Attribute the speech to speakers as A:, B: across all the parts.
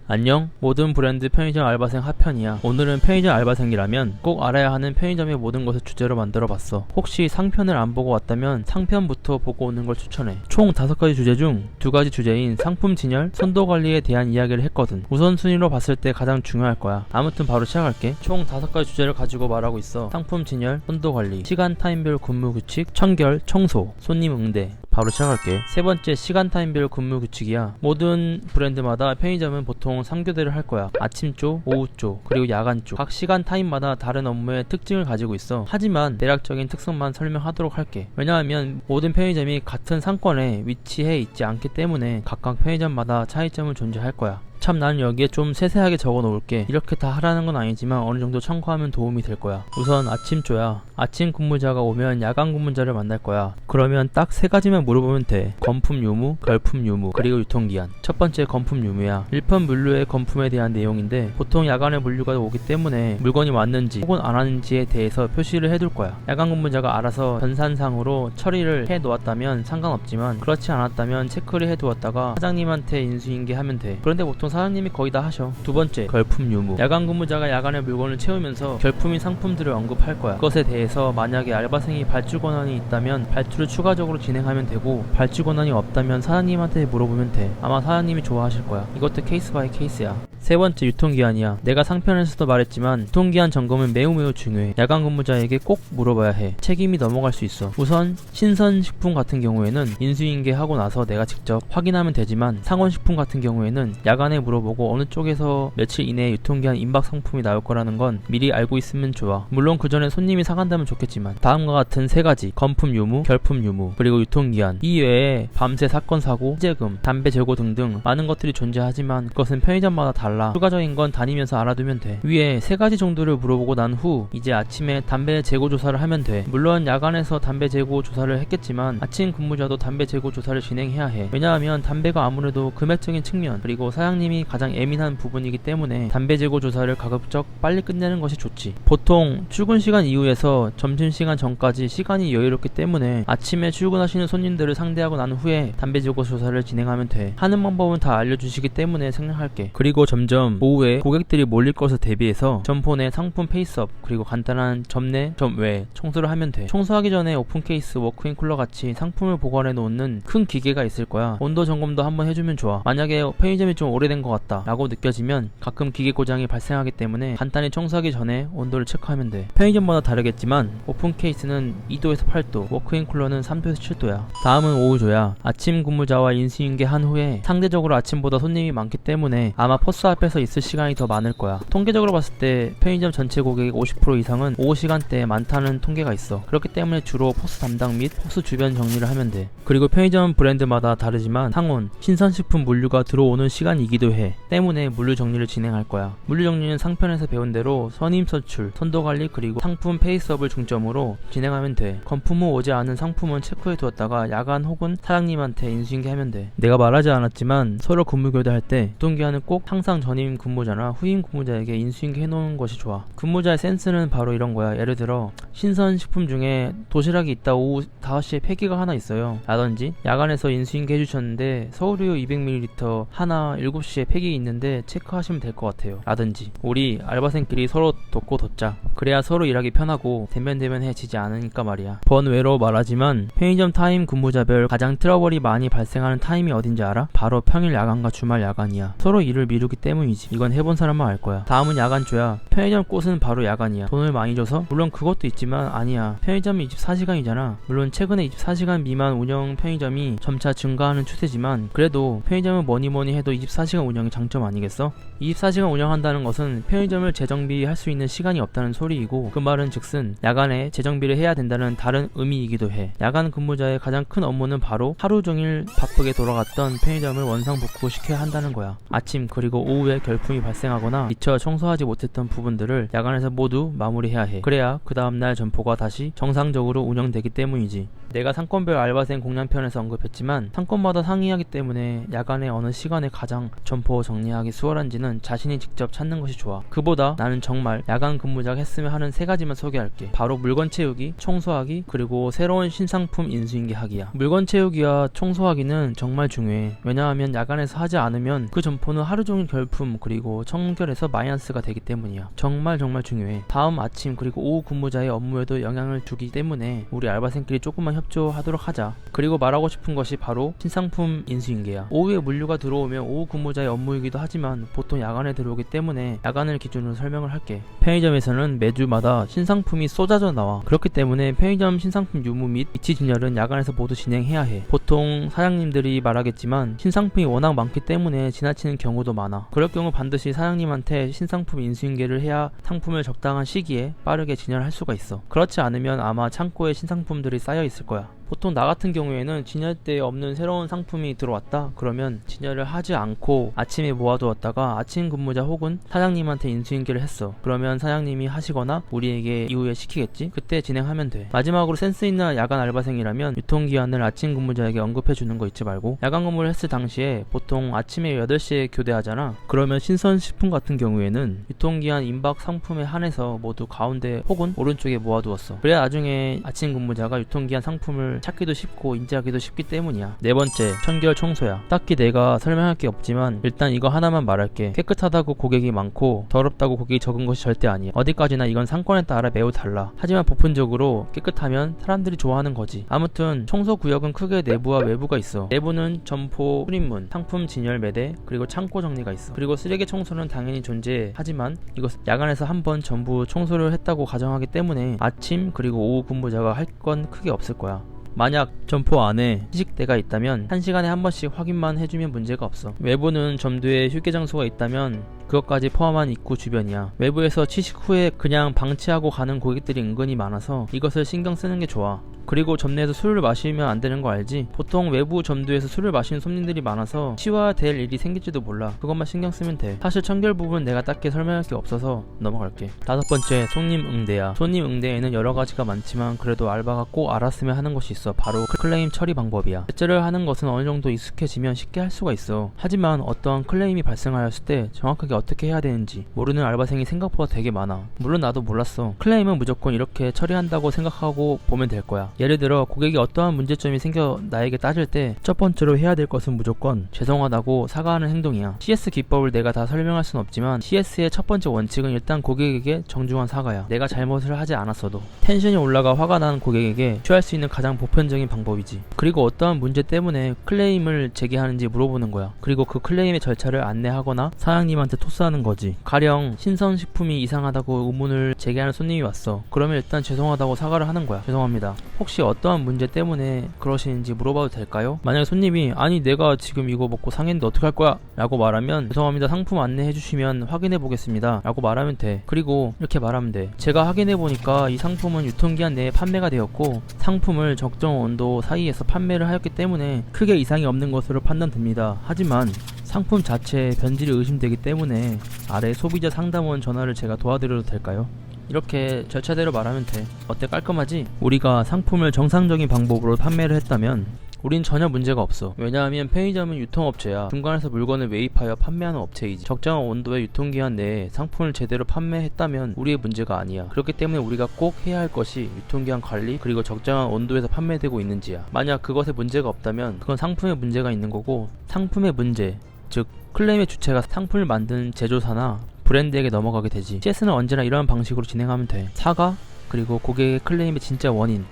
A: 안녕, 모든 브랜드 편의점 알바생 하편이야. 오늘은 편의점 알바생이라면 꼭 알아야 하는 편의점의 모든 것을 주제로 만들어봤어. 혹시 상편을 안 보고 왔다면 상편부터 보고 오는 걸 추천해. 총 5가지 주제 중 2가지 주제인 상품 진열, 선도 관리에 대한 이야기를 했거든. 우선순위로 봤을 때 가장 중요할 거야. 아무튼 바로 시작할게. 총 5가지 주제를 가지고 말하고 있어. 상품 진열, 선도 관리, 시간 타임별 근무 규칙, 청결, 청소, 손님 응대. 바로 시작할게. 세 번째, 시간 타임별 근무 규칙이야. 모든 브랜드마다 편의점은 보통 3교대를 할 거야. 아침조, 오후조, 그리고 야간조. 각 시간 타임마다 다른 업무의 특징을 가지고 있어. 하지만 대략적인 특성만 설명하도록 할게. 왜냐하면 모든 편의점이 같은 상권에 위치해 있지 않기 때문에 각각 편의점마다 차이점은 존재할 거야. 참, 나는 여기에 좀 세세하게 적어 놓을게. 이렇게 다 하라는 건 아니지만 어느 정도 참고하면 도움이 될 거야. 우선 아침조야. 아침 근무자가 오면 야간 근무자를 만날 거야. 그러면 딱 3가지만 물어보면 돼. 건품 유무, 결품 유무, 그리고 유통기한. 첫 번째, 건품 유무야. 일편 물류의 건품에 대한 내용인데 보통 야간에 물류가 오기 때문에 물건이 왔는지 혹은 안 왔는지에 대해서 표시를 해둘 거야. 야간 근무자가 알아서 전산상으로 처리를 해 놓았다면 상관없지만 그렇지 않았다면 체크를 해 두었다가 사장님한테 인수인계하면 돼. 그런데 보통 사장님이 거의 다 하셔. 두 번째, 결품 유무. 야간 근무자가 야간에 물건을 채우면서 결품인 상품들을 언급할 거야. 그것에 대해서 만약에 알바생이 발주 권한이 있다면 발주를 추가적으로 진행하면 되고, 발주 권한이 없다면 사장님한테 물어보면 돼. 아마 사장님이 좋아하실 거야. 이것도 케이스 바이 케이스야. 세 번째, 유통기한이야. 내가 상편에서도 말했지만 유통기한 점검은 매우 중요해. 야간 근무자에게 꼭 물어봐야 해. 책임이 넘어갈 수 있어. 우선 신선식품 같은 경우에는 인수인계하고 나서 내가 직접 확인하면 되지만, 상온식품 같은 경우에는 야간에 물어보고 어느 쪽에서 며칠 이내에 유통기한 임박 상품이 나올 거라는 건 미리 알고 있으면 좋아. 물론 그 전에 손님이 사간다면 좋겠지만. 다음과 같은 3가지, 건품 유무, 결품 유무, 그리고 유통기한 이외에 밤새 사건 사고, 희재금, 담배 재고 등등 많은 것들이 존재하지만 그것은 편의점마다 달라. 추가적인 건 다니면서 알아두면 돼. 위에 3가지 정도를 물어보고 난 후 이제 아침에 담배 재고 조사를 하면 돼. 물론 야간에서 담배 재고 조사를 했겠지만 아침 근무자도 담배 재고 조사를 진행해야 해. 왜냐하면 담배가 아무래도 금액적인 측면, 그리고 사장님이 가장 예민한 부분이기 때문에 담배 재고 조사를 가급적 빨리 끝내는 것이 좋지. 보통 출근 시간 이후에서 점심시간 전까지 시간이 여유롭기 때문에 아침에 출근하시는 손님들을 상대하고 난 후에 담배 재고 조사를 진행하면 돼. 하는 방법은 다 알려주시기 때문에 생략할게. 그리고 점점 오후에 고객들이 몰릴 것을 대비해서 점포 내 상품 페이스업, 그리고 간단한 점내, 점외 청소를 하면 돼. 청소하기 전에 오픈 케이스, 워크인 쿨러 같이 상품을 보관해 놓는 큰 기계가 있을 거야. 온도 점검도 한번 해주면 좋아. 만약에 편의점이 좀 오래된 것 같다 라고 느껴지면 가끔 기계 고장이 발생하기 때문에 간단히 청소하기 전에 온도를 체크하면 돼. 편의점마다 다르겠지만 오픈 케이스는 2도에서 8도, 워크인 쿨러는 3도에서 7도야. 다음은 오후조야. 아침 근무자와 인수인계 한 후에 상대적으로 아침보다 손님이 많기 때문에 아마 포스 앞에서 있을 시간이 더 많을 거야. 통계적으로 봤을 때 편의점 전체 고객의 50% 이상은 오후 시간대에 많다는 통계가 있어. 그렇기 때문에 주로 포스 담당 및 포스 주변 정리를 하면 돼. 그리고 편의점 브랜드마다 다르지만 상온, 신선식품 물류가 들어오는 시간이기도 해. 때문에 물류 정리를 진행할 거야. 물류 정리는 상편에서 배운 대로 선임 선출, 선도 관리, 그리고 상품 페이스업을 중점으로 진행하면 돼. 건품 후 오지 않은 상품은 체크해 두었다가 야간 혹은 사장님한테 인수인계하면 돼. 내가 말하지 않았지만 서로 근무 교대할 때 유통기한은 꼭 항상 전임 근무자나 후임 근무자에게 인수인계 해놓는 것이 좋아. 근무자의 센스는 바로 이런 거야. 예를 들어 신선식품 중에 도시락이 있다 오후 5시에 폐기가 하나 있어요 라든지, 야간에서 인수인계 해주셨는데 서울우유 200ml 하나 7시에 폐기 있는데 체크하시면 될 것 같아요 라든지. 우리 알바생끼리 서로 돕고 돕자. 그래야 서로 일하기 편하고 대면대면해지지 않으니까 말이야. 번외로 말하지만 편의점 타임 근무자별 가장 트러블이 많이 발생하는 타임이 어딘지 알아? 바로 평일 야간과 주말 야간이야. 서로 일을 미루기 때문이지. 이건 해본 사람만 알 거야. 다음은 야간조야. 편의점 꽃은 바로 야간이야. 돈을 많이 줘서? 물론 그것도 있지만 아니야. 편의점이 24시간이잖아. 물론 최근에 24시간 미만 운영 편의점이 점차 증가하는 추세지만 그래도 편의점은 뭐니 해도 24시간 운영이 장점 아니겠어? 24시간 운영한다는 것은 편의점을 재정비할 수 있는 시간이 없다는 소리이고, 그 말은 즉슨 야간에 재정비를 해야 된다는 다른 의미이기도 해. 야간 근무자의 가장 큰 업무는 바로 하루 종일 바쁘게 돌아갔던 편의점을 원상복구시켜야 한다는 거야. 아침 그리고 오후에 결품이 발생하거나 미처 청소하지 못했던 부분들을 야간에서 모두 마무리해야 해. 그래야 그 다음날 점포가 다시 정상적으로 운영되기 때문이지. 내가 상권별 알바생 공략편에서 언급했지만 상권마다 상이하기 때문에 야간에 어느 시간에 가장 점포 정리하기 수월한지는 자신이 직접 찾는 것이 좋아. 그보다 나는 정말 야간 근무자가 했으면 하는 3가지만 소개할게. 바로 물건 채우기, 청소하기, 그리고 새로운 신상품 인수인계하기야. 물건 채우기와 청소하기는 정말 중요해. 왜냐하면 야간에서 하지 않으면 그 점포는 하루종일 결품 그리고 청결에서 마이너스가 되기 때문이야. 정말 중요해. 다음 아침 그리고 오후 근무자의 업무에도 영향을 주기 때문에 우리 알바생끼리 조금만 협조하도록 하자. 그리고 말하고 싶은 것이 바로 신상품 인수인계야. 오후에 물류가 들어오면 오후 근무자의 업무이기도 하지만 보통 야간에 들어오기 때문에 야간을 기준으로 설명을 할게. 편의점에서는 매주마다 신상품이 쏟아져 나와. 그렇기 때문에 편의점 신상품 유무 및 위치 진열은 야간에서 모두 진행해야 해. 보통 사장님들이 말하겠지만 신상품이 워낙 많기 때문에 지나치는 경우도 많아. 그럴 경우 반드시 사장님한테 신상품 인수인계를 해야 상품을 적당한 시기에 빠르게 진열할 수가 있어. 그렇지 않으면 아마 창고에 신상품들이 쌓여 있을 거야. 보통 나 같은 경우에는 진열대에 없는 새로운 상품이 들어왔다? 그러면 진열을 하지 않고 아침에 모아두었다가 아침 근무자 혹은 사장님한테 인수인계를 했어. 그러면 사장님이 하시거나 우리에게 이후에 시키겠지? 그때 진행하면 돼. 마지막으로 센스 있는 야간 알바생이라면 유통기한을 아침 근무자에게 언급해주는 거 잊지 말고. 야간 근무를 했을 당시에 보통 아침에 8시에 교대하잖아. 그러면 신선식품 같은 경우에는 유통기한 임박 상품에 한해서 모두 가운데 혹은 오른쪽에 모아두었어. 그래야 나중에 아침 근무자가 유통기한 상품을 찾기도 쉽고 인지하기도 쉽기 때문이야. 4번째, 청결 청소야. 딱히 내가 설명할 게 없지만 일단 이거 하나만 말할게. 깨끗하다고 고객이 많고 더럽다고 고객이 적은 것이 절대 아니야. 어디까지나 이건 상권에 따라 매우 달라. 하지만 보편적으로 깨끗하면 사람들이 좋아하는 거지. 아무튼 청소 구역은 크게 내부와 외부가 있어. 내부는 점포, 출입문, 상품 진열 매대, 그리고 창고 정리가 있어. 그리고 쓰레기 청소는 당연히 존재해. 하지만 이것은 야간에서 한번 전부 청소를 했다고 가정하기 때문에 아침 그리고 오후 근무자가 할 건 크게 없을 거야. 만약 점포 안에 시식대가 있다면 1시간에 한 번씩 확인만 해주면 문제가 없어. 외부는 점도에 휴게 장소가 있다면 그것까지 포함한 입구 주변이야. 외부에서 취식 후에 그냥 방치하고 가는 고객들이 은근히 많아서 이것을 신경 쓰는 게 좋아. 그리고 점내에서 술을 마시면 안 되는 거 알지? 보통 외부 점도에서 술을 마시는 손님들이 많아서 치워야 될 일이 생길지도 몰라. 그것만 신경 쓰면 돼. 사실 청결 부분 내가 딱히 설명할 게 없어서 넘어갈게. 5번째, 손님 응대야. 손님 응대에는 여러 가지가 많지만 그래도 알바가 꼭 알았으면 하는 것이 있어. 바로 클레임 처리 방법이야. 결제를 하는 것은 어느 정도 익숙해지면 쉽게 할 수가 있어. 하지만 어떠한 클레임이 발생하였을 때 정확하게 어떻게 해야 되는지 모르는 알바생이 생각보다 되게 많아. 물론 나도 몰랐어. 클레임은 무조건 이렇게 처리한다고 생각하고 보면 될 거야. 예를 들어 고객이 어떠한 문제점이 생겨 나에게 따질 때 첫 번째로 해야 될 것은 무조건 죄송하다고 사과하는 행동이야. CS 기법을 내가 다 설명할 순 없지만 CS의 첫 번째 원칙은 일단 고객에게 정중한 사과야. 내가 잘못을 하지 않았어도. 텐션이 올라가 화가 난 고객에게 취할 수 있는 가장 보편적인 방법이지. 그리고 어떠한 문제 때문에 클레임을 제기하는지 물어보는 거야. 그리고 그 클레임의 절차를 안내하거나 사장님한테 토스하는 거지. 가령 신선식품이 이상하다고 의문을 제기하는 손님이 왔어. 그러면 일단 죄송하다고 사과를 하는 거야. 죄송합니다. 혹시 어떠한 문제 때문에 그러시는지 물어봐도 될까요? 만약에 손님이 아니 내가 지금 이거 먹고 상했는데 어떡할 거야? 라고 말하면 죄송합니다. 상품 안내해 주시면 확인해 보겠습니다. 라고 말하면 돼. 그리고 이렇게 말하면 돼. 제가 확인해 보니까 이 상품은 유통기한 내에 판매가 되었고 상품을 적정 온도 사이에서 판매를 하였기 때문에 크게 이상이 없는 것으로 판단됩니다. 하지만 상품 자체에 변질이 의심되기 때문에 아래 소비자 상담원 전화를 제가 도와드려도 될까요? 이렇게 절차대로 말하면 돼. 어때, 깔끔하지? 우리가 상품을 정상적인 방법으로 판매를 했다면 우린 전혀 문제가 없어. 왜냐하면 편의점은 유통업체야. 중간에서 물건을 매입하여 판매하는 업체이지. 적정한 온도의 유통기한 내에 상품을 제대로 판매했다면 우리의 문제가 아니야. 그렇기 때문에 우리가 꼭 해야 할 것이 유통기한 관리 그리고 적정한 온도에서 판매되고 있는지야. 만약 그것에 문제가 없다면 그건 상품에 문제가 있는 거고, 상품의 문제, 즉 클레임의 주체가 상품을 만든 제조사나 브랜드에게 넘어가게 되지. CS는 언제나 이러한 방식으로 진행하면 돼. 사과, 그리고 고객의 클레임의 진짜 원인,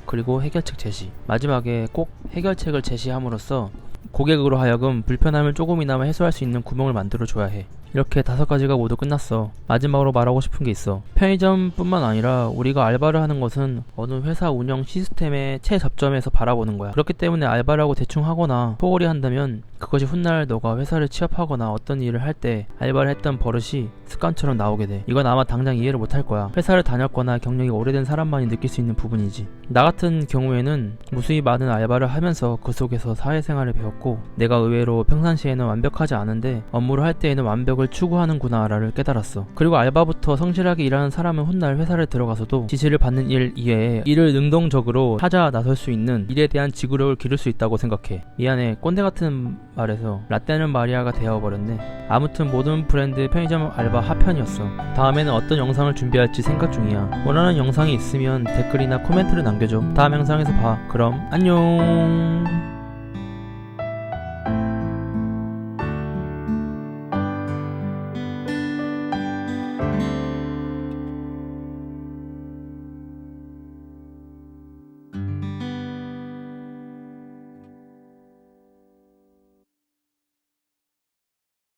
A: 그리고 해결책 제시. 마지막에 꼭 해결책을 제시함으로써 고객으로 하여금 불편함을 조금이나마 해소할 수 있는 구멍을 만들어줘야 해. 이렇게 5가지가 모두 끝났어. 마지막으로 말하고 싶은 게 있어. 편의점뿐만 아니라 우리가 알바를 하는 것은 어느 회사 운영 시스템의 최접점에서 바라보는 거야. 그렇기 때문에 알바라고 대충 하거나 소홀히 한다면 그것이 훗날 너가 회사를 취업하거나 어떤 일을 할 때 알바를 했던 버릇이 습관처럼 나오게 돼. 이건 아마 당장 이해를 못할 거야. 회사를 다녔거나 경력이 오래된 사람만이 느낄 수 있는 부분이지. 나 같은 경우에는 무수히 많은 알바를 하면서 그 속에서 사회생활을 배웠고, 내가 의외로 평상시에는 완벽하지 않은데 업무를 할 때에는 완벽을 능력을 추구하는구나라를 깨달았어. 그리고 알바부터 성실하게 일하는 사람은 훗날 회사를 들어가서도 지시를 받는 일 이외에 일을 능동적으로 하자 나설 수 있는 일에 대한 지구력을 기를 수 있다고 생각해. 미안해, 꼰대 같은 말에서 라떼는 마리아가 되어버렸네. 아무튼 모든 브랜드 편의점 알바 하편이었어. 다음에는 어떤 영상을 준비할지 생각 중이야. 원하는 영상이 있으면 댓글이나 코멘트를 남겨줘. 다음 영상에서 봐. 그럼 안녕.